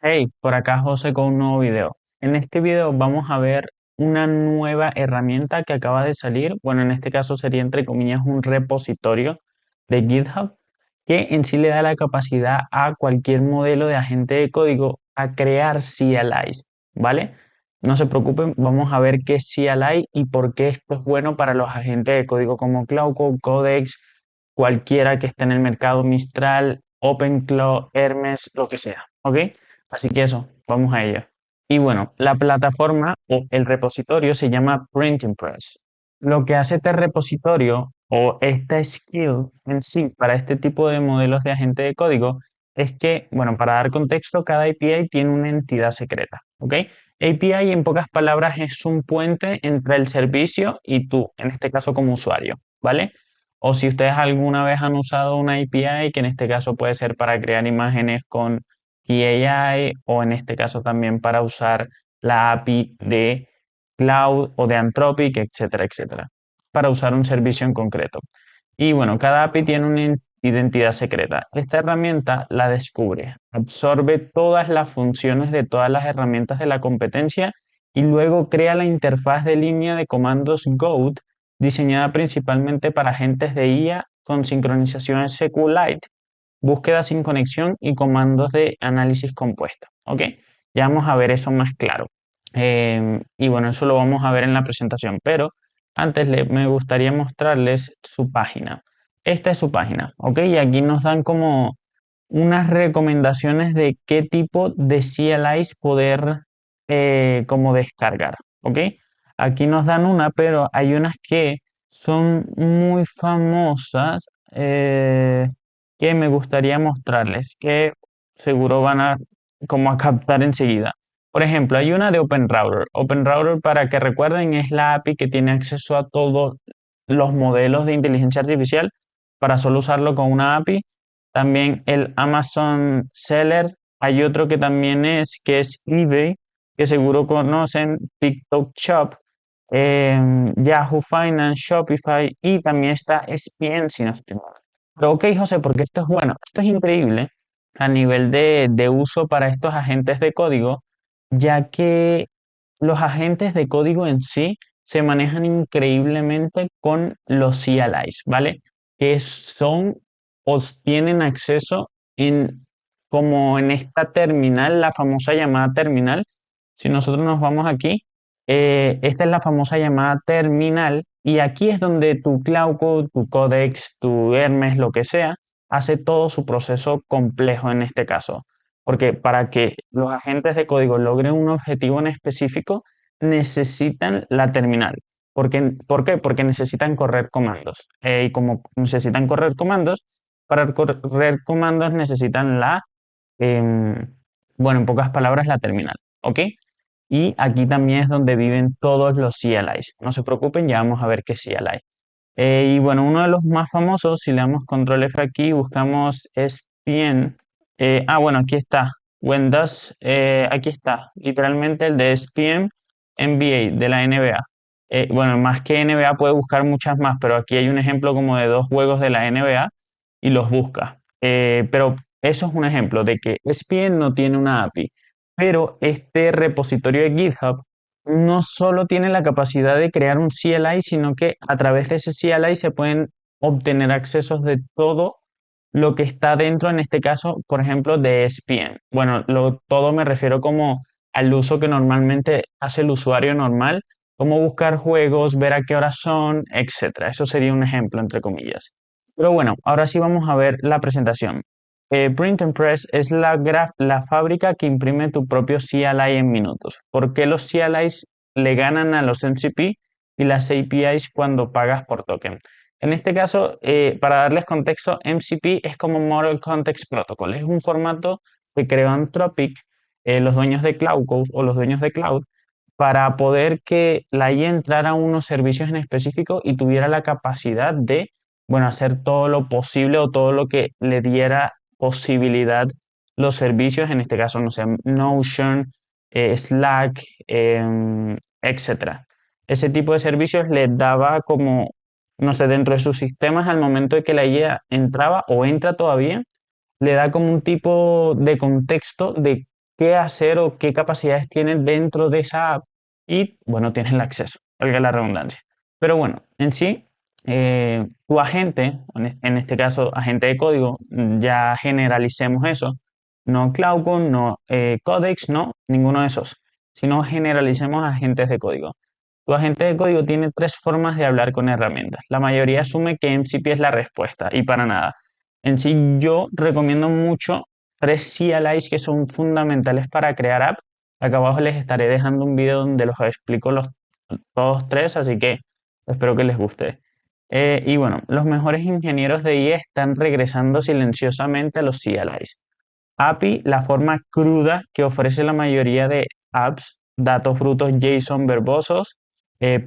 Hey, por acá José con un nuevo video. En este video vamos a ver una nueva herramienta que acaba de salir. Bueno, en este caso sería entre comillas un repositorio de GitHub que en sí le da la capacidad a cualquier modelo de agente de código a crear CLIs, ¿vale? No se preocupen, vamos a ver qué es CLI y por qué esto es bueno para los agentes de código como Cloudcode, Codex, cualquiera que esté en el mercado, Mistral, OpenClaw, Hermes, lo que sea, ¿ok? Así que eso, vamos a ello. Y bueno, la plataforma o el repositorio se llama Printing Press. Lo que hace este repositorio o esta skill en sí para este tipo de modelos de agente de código es que, bueno, para dar contexto, cada API tiene una entidad secreta, ¿ok? API en pocas palabras es un puente entre el servicio y tú, en este caso como usuario, ¿vale? O si ustedes alguna vez han usado una API, que en este caso puede ser para crear imágenes con AI o en este caso también para usar la API de Cloud o de Anthropic, etcétera, etcétera, para usar un servicio en concreto. Y bueno, cada API tiene una identidad secreta. Esta herramienta la descubre, absorbe todas las funciones de todas las herramientas de la competencia y luego crea la interfaz de línea de comandos Goat diseñada principalmente para agentes de IA con sincronización SQLite, búsqueda sin conexión y comandos de análisis compuesto. ¿Ok? Ya vamos a ver eso más claro. Y bueno, eso lo vamos a ver en la presentación, pero antes me gustaría mostrarles su página. Esta es su página, ¿ok? Y aquí nos dan como unas recomendaciones de qué tipo de CLIs poder como descargar, ¿ok? Aquí nos dan una, pero hay unas que son muy famosas que me gustaría mostrarles, que seguro van a como a captar enseguida. Por ejemplo, hay una de OpenRouter. OpenRouter, para que recuerden, es la API que tiene acceso a todos los modelos de inteligencia artificial para solo usarlo con una API. También el Amazon Seller. Hay otro que también que es eBay, que seguro conocen, TikTok Shop, Yahoo Finance, Shopify y también está SPN, si no estoy mal. Pero ok, José, porque esto es bueno, esto es increíble a nivel de uso para estos agentes de código, ya que los agentes de código en sí se manejan increíblemente con los CLIs, ¿vale? Que son o tienen acceso en como en esta terminal, la famosa llamada terminal. Si nosotros nos vamos aquí, esta es la famosa llamada terminal y aquí es donde tu Cloud Code, tu Codex, tu Hermes, lo que sea, hace todo su proceso complejo en este caso. Porque para que los agentes de código logren un objetivo en específico, necesitan la terminal. ¿Por qué? Porque necesitan correr comandos. Y como necesitan correr comandos, para correr comandos necesitan em, bueno, en pocas palabras, la terminal. ¿Ok? Y aquí también es donde viven todos los CLIs. No se preocupen, ya vamos a ver qué es CLI. Y bueno, uno de los más famosos, si le damos control F aquí, buscamos SPN. Bueno, aquí está. Windows, aquí está. Literalmente el de SPN NBA de la NBA. Bueno, más que NBA puede buscar muchas más, pero aquí hay un ejemplo como de dos juegos de la NBA y los busca. Pero eso es un ejemplo de que SPN no tiene una API, pero este repositorio de GitHub no solo tiene la capacidad de crear un CLI, sino que a través de ese CLI se pueden obtener accesos de todo lo que está dentro, en este caso, por ejemplo, de ESPN. Bueno, todo me refiero como al uso que normalmente hace el usuario normal, como buscar juegos, ver a qué horas son, etcétera. Eso sería un ejemplo, entre comillas. Pero bueno, ahora sí vamos a ver la presentación. Print and Press es la fábrica que imprime tu propio CLI en minutos. ¿Por qué los CLIs le ganan a los MCP y las APIs cuando pagas por token? En este caso, para darles contexto, MCP es como Model Context Protocol. Es un formato que creó Anthropic, los dueños de Cloud Code o los dueños de Cloud, para poder que la IA entrara a unos servicios en específico y tuviera la capacidad de, bueno, hacer todo lo posible o todo lo que le diera posibilidad los servicios, en este caso, no sé, Notion, Slack, etcétera. Ese tipo de servicios les daba como, no sé, dentro de sus sistemas al momento de que la IA entraba o entra todavía, le da como un tipo de contexto de qué hacer o qué capacidades tiene dentro de esa app y, bueno, tienes el acceso, valga la redundancia. Pero bueno, en sí, tu agente, en este caso agente de código, ya generalicemos eso, no Cloud Code, no Codex, no, ninguno de esos, sino generalicemos agentes de código. Tu agente de código tiene tres formas de hablar con herramientas. La mayoría asume que MCP es la respuesta y para nada. En sí, yo recomiendo mucho tres CLIs que son fundamentales para crear apps. Acá abajo les estaré dejando un video donde los explico todos tres, así que espero que les guste. Y bueno, los mejores ingenieros de IA están regresando silenciosamente a los CLIs. API, la forma cruda que ofrece la mayoría de apps, datos brutos JSON verbosos,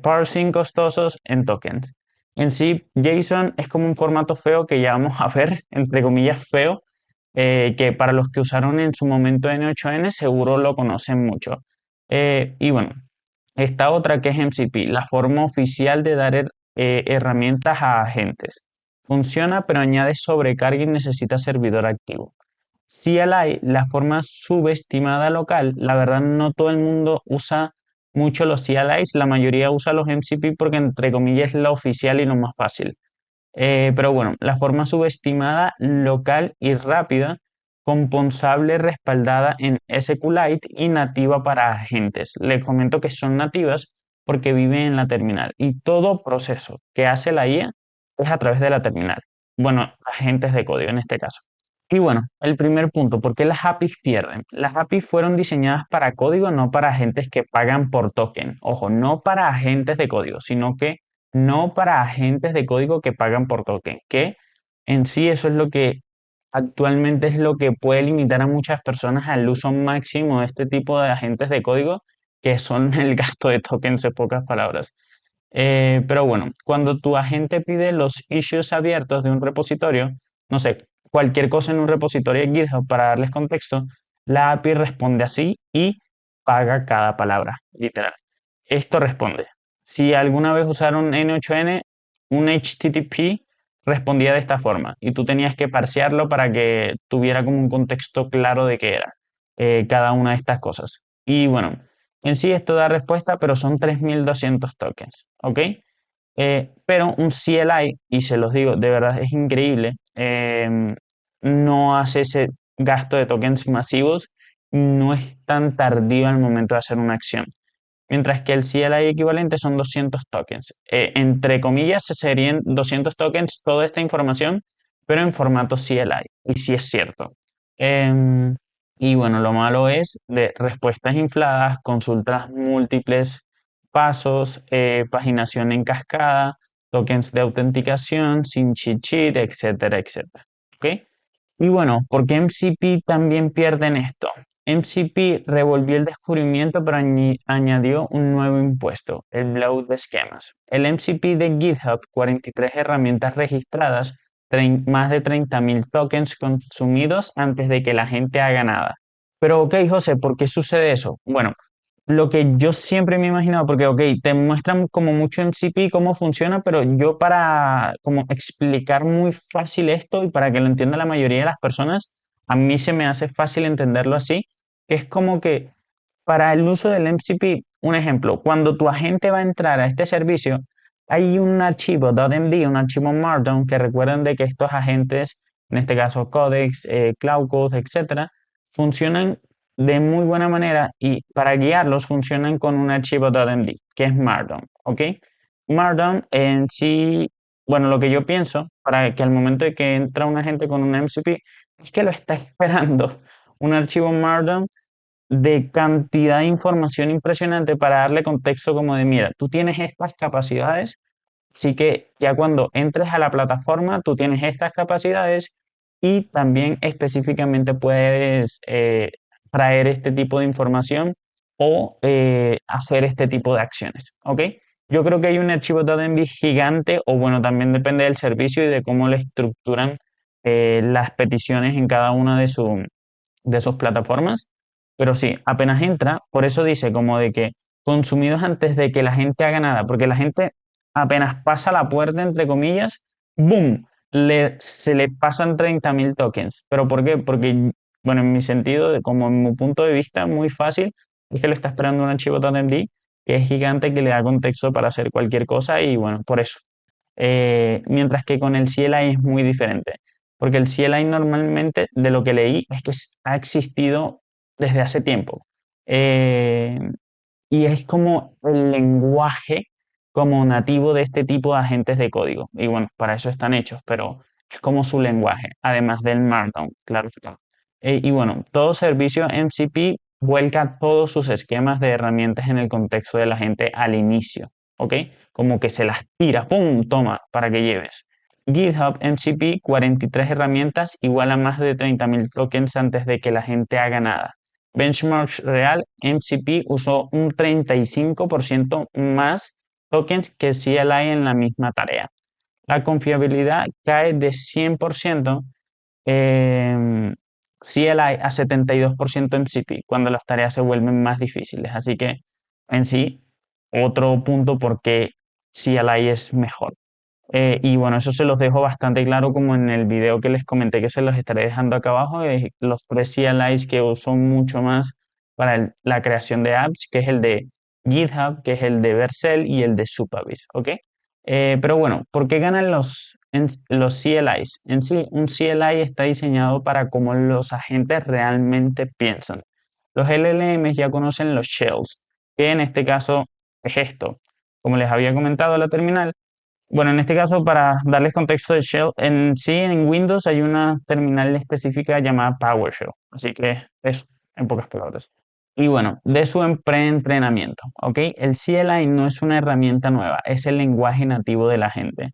parsing costosos en tokens. En sí, JSON es como un formato feo que ya vamos a ver, entre comillas feo, que para los que usaron en su momento N8N seguro lo conocen mucho. Y bueno, esta otra que es MCP, la forma oficial de dar herramientas a agentes. Funciona, pero añade sobrecarga y necesita servidor activo. CLI, la forma subestimada local, la verdad no todo el mundo usa mucho los CLIs, la mayoría usa los MCP porque entre comillas es la oficial y lo más fácil. Pero bueno, la forma subestimada local y rápida, componsable, respaldada en SQLite y nativa para agentes. Les comento que son nativas porque viven en la terminal y todo proceso que hace la IA es a través de la terminal. Bueno, agentes de código en este caso. Y bueno, el primer punto, ¿por qué las APIs pierden? Las APIs fueron diseñadas para código, no para agentes que pagan por token. Ojo, no para agentes de código, sino que no para agentes de código que pagan por token, que en sí eso es lo que actualmente es lo que puede limitar a muchas personas al uso máximo de este tipo de agentes de código, que son el gasto de tokens en pocas palabras. Pero bueno, cuando tu agente pide los issues abiertos de un repositorio, no sé, cualquier cosa en un repositorio de GitHub para darles contexto, la API responde así y paga cada palabra, literal. Esto responde. Si alguna vez usaron N8N, un HTTP respondía de esta forma y tú tenías que parsearlo para que tuviera como un contexto claro de qué era cada una de estas cosas. Y bueno, en sí esto da respuesta, pero son 3.200 tokens, ¿ok? Pero un CLI, y se los digo, de verdad es increíble, no hace ese gasto de tokens masivos, no es tan tardío al momento de hacer una acción. Mientras que el CLI equivalente son 200 tokens. Entre comillas, serían 200 tokens toda esta información, pero en formato CLI. Y sí es cierto. Em, y bueno, lo malo es de respuestas infladas, consultas múltiples pasos, paginación en cascada, tokens de autenticación, sin cheat sheet, etcétera, etcétera. ¿Ok? Y bueno, ¿por qué MCP también pierden esto? MCP revolvió el descubrimiento, pero añadió un nuevo impuesto, el bloat de esquemas. El MCP de GitHub, 43 herramientas registradas, más de 30.000 tokens consumidos antes de que la gente haga nada. Pero ok, José, ¿por qué sucede eso? Bueno, lo que yo siempre me he imaginado, porque, ok, te muestran como mucho en CP cómo funciona, pero yo para como explicar muy fácil esto y para que lo entienda la mayoría de las personas, a mí se me hace fácil entenderlo así. Es como que para el uso del MCP, un ejemplo, cuando tu agente va a entrar a este servicio, hay un archivo .md, un archivo Markdown, que recuerden de que estos agentes, en este caso Codex, Cloud Code, etcétera, funcionan de muy buena manera y para guiarlos funcionan con un archivo .md, que es Markdown, ¿ok? Markdown en sí, bueno, lo que yo pienso, para que al momento de que entra un agente con un MCP, es que lo está esperando un archivo Markdown de cantidad de información impresionante para darle contexto como de, mira, tú tienes estas capacidades, así que ya cuando entres a la plataforma, tú tienes estas capacidades y también específicamente puedes traer este tipo de información o hacer este tipo de acciones, ¿ok? Yo creo que hay un archivo .env gigante o bueno, también depende del servicio y de cómo le estructuran las peticiones en cada una de sus plataformas. Pero sí, apenas entra, por eso dice como de que consumidos antes de que la gente haga nada, porque la gente apenas pasa la puerta, entre comillas, ¡boom! Se le pasan 30.000 tokens. ¿Pero por qué? Porque bueno, en mi sentido, como en mi punto de vista, muy fácil, es que lo está esperando un archivo .env que es gigante, que le da contexto para hacer cualquier cosa y bueno, por eso. Mientras que con el CLI es muy diferente, porque el CLI normalmente, de lo que leí, es que ha existido desde hace tiempo. Eh, y es como el lenguaje como nativo de este tipo de agentes de código. Y bueno, para eso están hechos, pero es como su lenguaje, además del Markdown, claro está. Y bueno, todo servicio MCP vuelca todos sus esquemas de herramientas en el contexto del agente al inicio, ¿ok? Como que se las tira, ¡pum! Toma, para que lleves. GitHub MCP, 43 herramientas igual a más de 30.000 tokens antes de que la gente haga nada. Benchmarks Real, MCP usó un 35% más tokens que CLI en la misma tarea. La confiabilidad cae de 100% CLI a 72% MCP cuando las tareas se vuelven más difíciles. Así que en sí, otro punto por qué CLI es mejor. Y bueno, eso se los dejo bastante claro como en el video que les comenté que se los estaré dejando acá abajo, los tres CLIs que uso mucho más para la creación de apps, que es el de GitHub, que es el de Vercel y el de Supabase, ¿ok? Pero bueno, ¿por qué ganan los CLIs? En sí, un CLI está diseñado para cómo los agentes realmente piensan. Los LLMs ya conocen los shells, que en este caso es esto. Como les había comentado, la terminal, bueno, en este caso, para darles contexto de Shell, en sí en Windows hay una terminal específica llamada PowerShell, así que eso, en pocas palabras. Y bueno, de su preentrenamiento, ¿ok? El CLI no es una herramienta nueva, es el lenguaje nativo de la gente.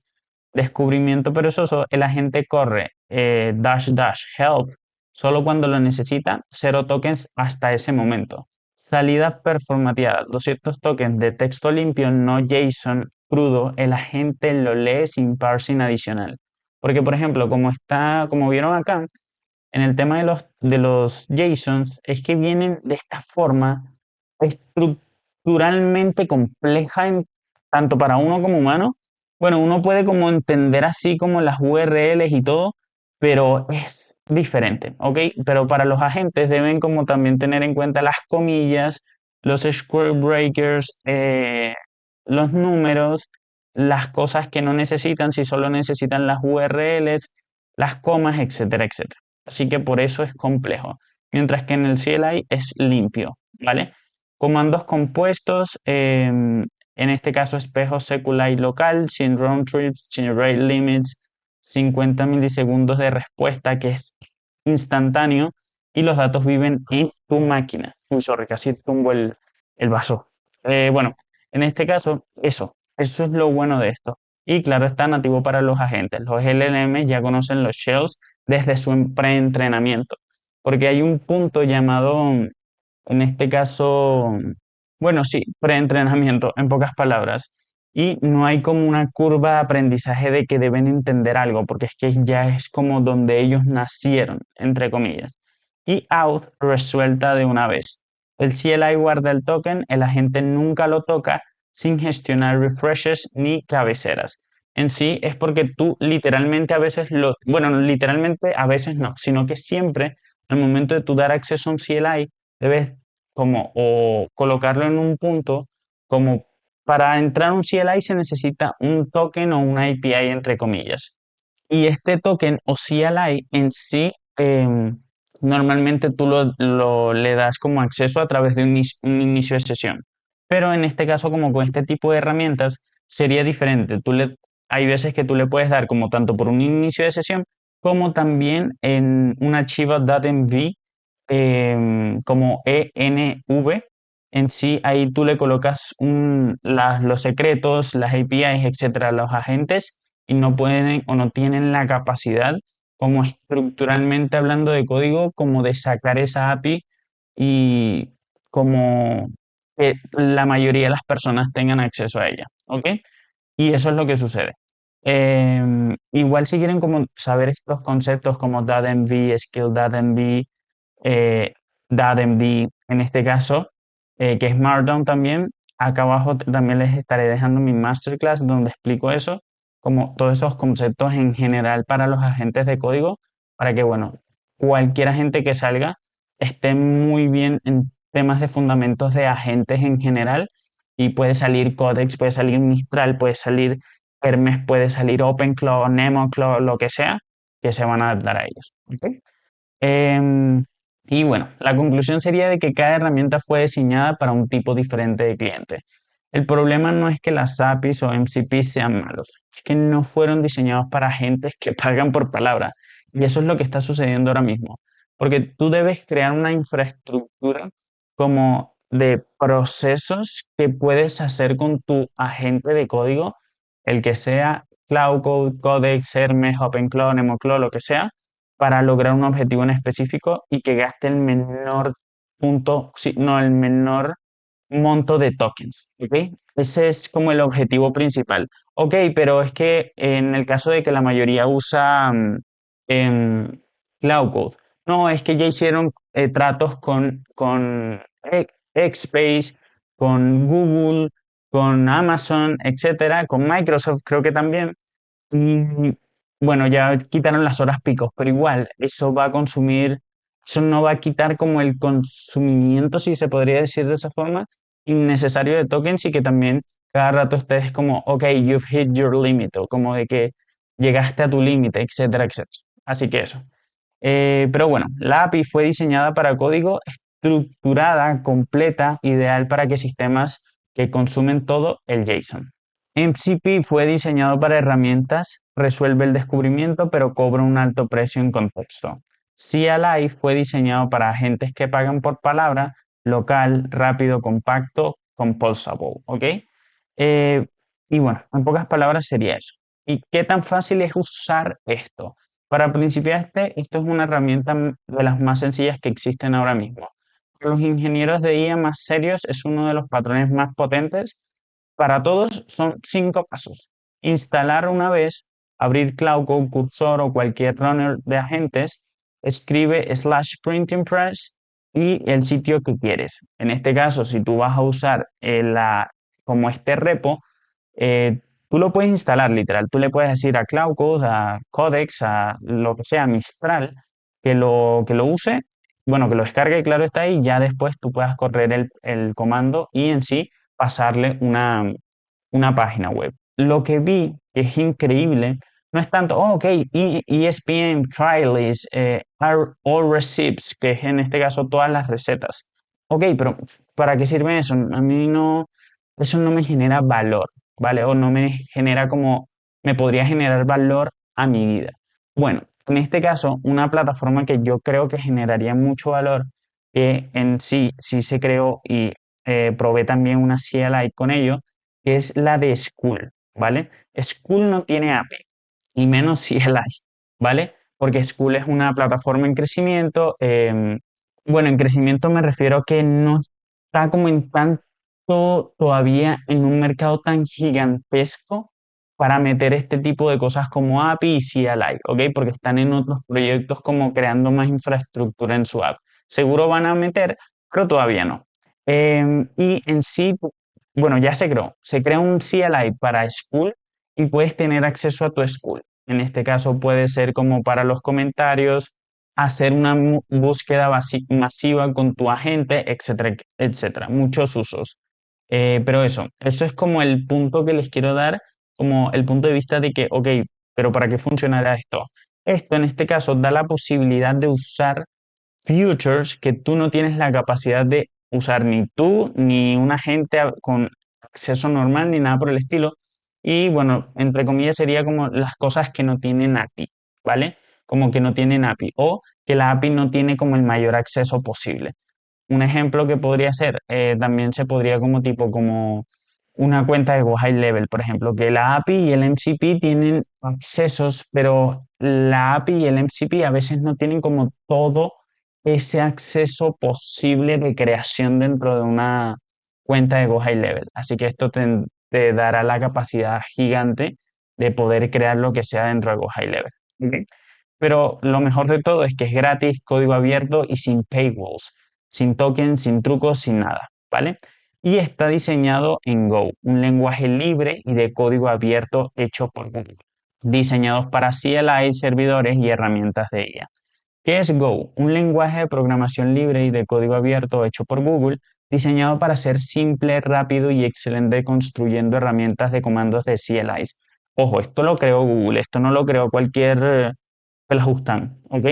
Descubrimiento perezoso, el agente corre dash dash help solo cuando lo necesita, 0 tokens hasta ese momento. Salida performateada, 200 tokens de texto limpio, no JSON crudo, el agente lo lee sin parsing adicional. Porque, por ejemplo, como vieron acá, en el tema de los JSONs, es que vienen de esta forma estructuralmente compleja tanto para uno como humano. Bueno, uno puede como entender así como las URLs y todo, pero es diferente, ¿ok? Pero para los agentes deben como también tener en cuenta las comillas, los square breakers, los números, las cosas que no necesitan, si solo necesitan las URLs, las comas, etcétera, etcétera. Así que por eso es complejo. Mientras que en el CLI es limpio, ¿vale? Comandos compuestos, en este caso espejo secular y local, sin round trips, sin rate limits, 50 milisegundos de respuesta que es instantáneo y los datos viven en tu máquina. Uy, sorry, casi tumbo el vaso. Bueno, en este caso, eso es lo bueno de esto. Y claro, está nativo para los agentes. Los LLM ya conocen los shells desde su preentrenamiento, porque hay un punto llamado, en este caso, bueno, sí, preentrenamiento, en pocas palabras, y no hay como una curva de aprendizaje de que deben entender algo, porque es que ya es como donde ellos nacieron, entre comillas. Y out resuelta de una vez. El CLI guarda el token, el agente nunca lo toca sin gestionar refreshes ni cabeceras. En sí es porque tú literalmente a veces bueno, literalmente a veces no, sino que siempre al momento de tú dar acceso a un CLI debes como o colocarlo en un punto como para entrar a un CLI se necesita un token o una API entre comillas. Y este token o CLI en sí, normalmente tú le das como acceso a través de un inicio de sesión. Pero en este caso, como con este tipo de herramientas, sería diferente. Hay veces que tú le puedes dar como tanto por un inicio de sesión como también en un archivo .env como env. En sí, ahí tú le colocas los secretos, las APIs, etcétera, a los agentes y no pueden o no tienen la capacidad, como estructuralmente hablando de código, como de sacar esa API y como que la mayoría de las personas tengan acceso a ella, ¿ok? Y eso es lo que sucede. Igual si quieren como saber estos conceptos como DATMV, Skill.env, eh, DATMD en este caso, que es Markdown también, acá abajo también les estaré dejando mi masterclass donde explico eso, como todos esos conceptos en general para los agentes de código, para que, bueno, cualquier agente que salga esté muy bien en temas de fundamentos de agentes en general y puede salir Codex, puede salir Mistral, puede salir Hermes, puede salir OpenClaw, NemoClaw, lo que sea, que se van a adaptar a ellos. ¿Ok? Em, y bueno, la conclusión sería de que cada herramienta fue diseñada para un tipo diferente de cliente. El problema no es que las APIs o MCPs sean malos, es que no fueron diseñados para agentes que pagan por palabra. Y eso es lo que está sucediendo ahora mismo. Porque tú debes crear una infraestructura como de procesos que puedes hacer con tu agente de código, el que sea Cloud Code, Codex, Hermes, OpenClaw, NemoClaw, lo que sea, para lograr un objetivo en específico y que gaste el menor punto, sí, no, el menor monto de tokens, ¿ok? Ese es como el objetivo principal. Ok, pero es que en el caso de que la mayoría usa Cloud Code, no, es que ya hicieron tratos con Xspace, con Google, con Amazon, etcétera, con Microsoft creo que también. Y bueno, ya quitaron las horas picos, pero igual, eso va a consumir, eso no va a quitar como el consumimiento, si se podría decir de esa forma, innecesario de tokens y que también cada rato estés como, ok, you've hit your limit, o como de que llegaste a tu límite, etcétera, etcétera. Así que eso. Pero bueno, la API fue diseñada para código estructurada, completa, ideal para que sistemas que consumen todo el JSON. MCP fue diseñado para herramientas, resuelve el descubrimiento, pero cobra un alto precio en contexto. CLI fue diseñado para agentes que pagan por palabra, local, rápido, compacto, composable, ¿ok? Eh, y bueno, en pocas palabras sería eso. ¿Y qué tan fácil es usar esto? Para principiantes, esto es una herramienta de las más sencillas que existen ahora mismo. Para los ingenieros de IA más serios es uno de los patrones más potentes. Para todos son 5 pasos. Instalar una vez, abrir Cloud Code, Cursor o cualquier runner de agentes, escribe /printing press y el sitio que quieres. En este caso, si tú vas a usar como este repo, tú lo puedes instalar literal. Tú le puedes decir a Cloud Code, a Codex, a lo que sea, Mistral, que lo use, bueno, que lo descargue, claro está ahí, ya después tú puedas correr el comando y en sí pasarle una página web. Lo que vi que es increíble no es tanto, oh, ok, ESPN, Craigslist, All Receipts, que es en este caso todas las recetas. Ok, pero ¿para qué sirve eso? A mí no, eso no me genera valor, ¿vale? O no me genera como, me podría generar valor a mi vida. Bueno, en este caso, una plataforma que yo creo que generaría mucho valor, que en sí, sí se creó y probé también una CLI con ello, que es la de School, ¿vale? School no tiene API y menos CLI, ¿vale? Porque School es una plataforma en crecimiento. Bueno, en crecimiento me refiero a que no está como en tanto todavía en un mercado tan gigantesco para meter este tipo de cosas como API y CLI, ¿ok? Porque están en otros proyectos como creando más infraestructura en su app. Seguro van a meter, pero todavía no. Y en sí, bueno, ya se crea un CLI para School y puedes tener acceso a tu School. En este caso puede ser como para los comentarios, hacer una búsqueda masiva con tu agente, etcétera, etcétera. Muchos usos. Pero eso es como el punto que les quiero dar, como el punto de vista de que, ok, pero ¿para qué funcionará esto? Esto en este caso da la posibilidad de usar futures que tú no tienes la capacidad de usar ni tú ni un agente con acceso normal ni nada por el estilo. Y bueno, entre comillas sería como las cosas que no tienen API, ¿vale? Como que no tienen API o que la API no tiene como el mayor acceso posible. Un ejemplo que podría ser, también se podría como tipo, como una cuenta de Go High Level, por ejemplo, que la API y el MCP tienen accesos, pero la API y el MCP a veces no tienen como todo ese acceso posible de creación dentro de una cuenta de Go High Level. Así que esto te dará la capacidad gigante de poder crear lo que sea dentro de Go High Level. ¿Ok? Pero lo mejor de todo es que es gratis, código abierto y sin paywalls, sin tokens, sin trucos, sin nada, ¿vale? Y está diseñado en Go, un lenguaje libre y de código abierto hecho por Google, diseñados para CLI, servidores y herramientas de IA. ¿Qué es Go? Un lenguaje de programación libre y de código abierto hecho por Google, diseñado para ser simple, rápido y excelente construyendo herramientas de comandos de CLIs. Ojo, esto lo creó Google, esto no lo creó cualquier pelajustán, ¿ok?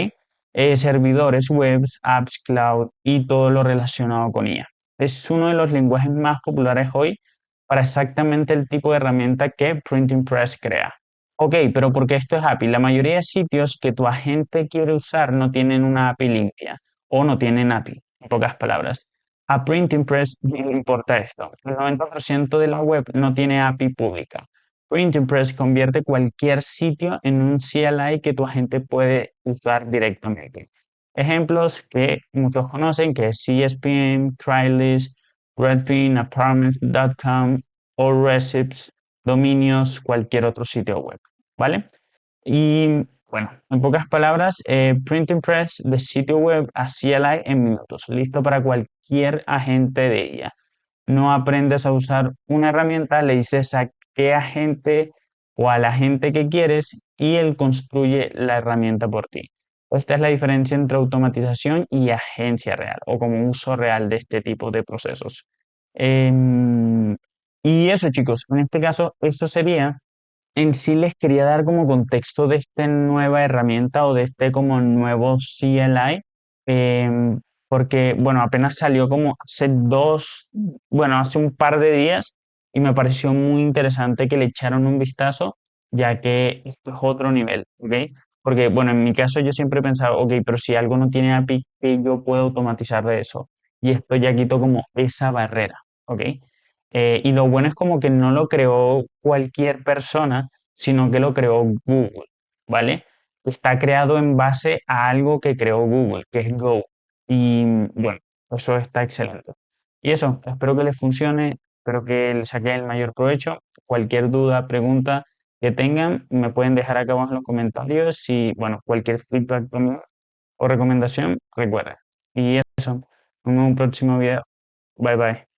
Servidores, webs, apps, cloud y todo lo relacionado con IA. Es uno de los lenguajes más populares hoy para exactamente el tipo de herramienta que Printing Press crea. Ok, pero ¿por qué esto es API? La mayoría de sitios que tu agente quiere usar no tienen una API limpia o no tienen API, en pocas palabras. A Printing Press no le importa esto. El 90% de la web no tiene API pública. Printing Press convierte cualquier sitio en un CLI que tu agente puede usar directamente. Ejemplos que muchos conocen, que es CSPM, Craigslist, Redfin, Apartments.com, o Receipts, dominios, cualquier otro sitio web. ¿Vale? Y bueno, en pocas palabras, Printing Press de sitio web a CLI en minutos, listo para cualquier agente de ella. No aprendes a usar una herramienta, le dices a qué agente o a la gente que quieres y él construye la herramienta por ti. Esta es la diferencia entre automatización y agencia real o como uso real de este tipo de procesos. Em, y eso, chicos, en este caso, eso sería en sí les quería dar como contexto de esta nueva herramienta o de este como nuevo CLI, porque, bueno, apenas salió como hace un par de días y me pareció muy interesante que le echaron un vistazo, ya que esto es otro nivel, ¿ok? Porque, bueno, en mi caso yo siempre he pensado, ok, pero si algo no tiene API, ¿qué yo puedo automatizar de eso? Y esto ya quitó como esa barrera, ¿ok? Y lo bueno es como que no lo creó cualquier persona, sino que lo creó Google, ¿vale? Está creado en base a algo que creó Google, que es Go. Y bueno, eso está excelente. Y eso, espero que les funcione, espero que les saquen el mayor provecho. Cualquier duda, pregunta que tengan, me pueden dejar acá abajo en los comentarios y bueno, cualquier feedback también o recomendación, recuerden. Y eso, nos vemos en un próximo video. Bye bye.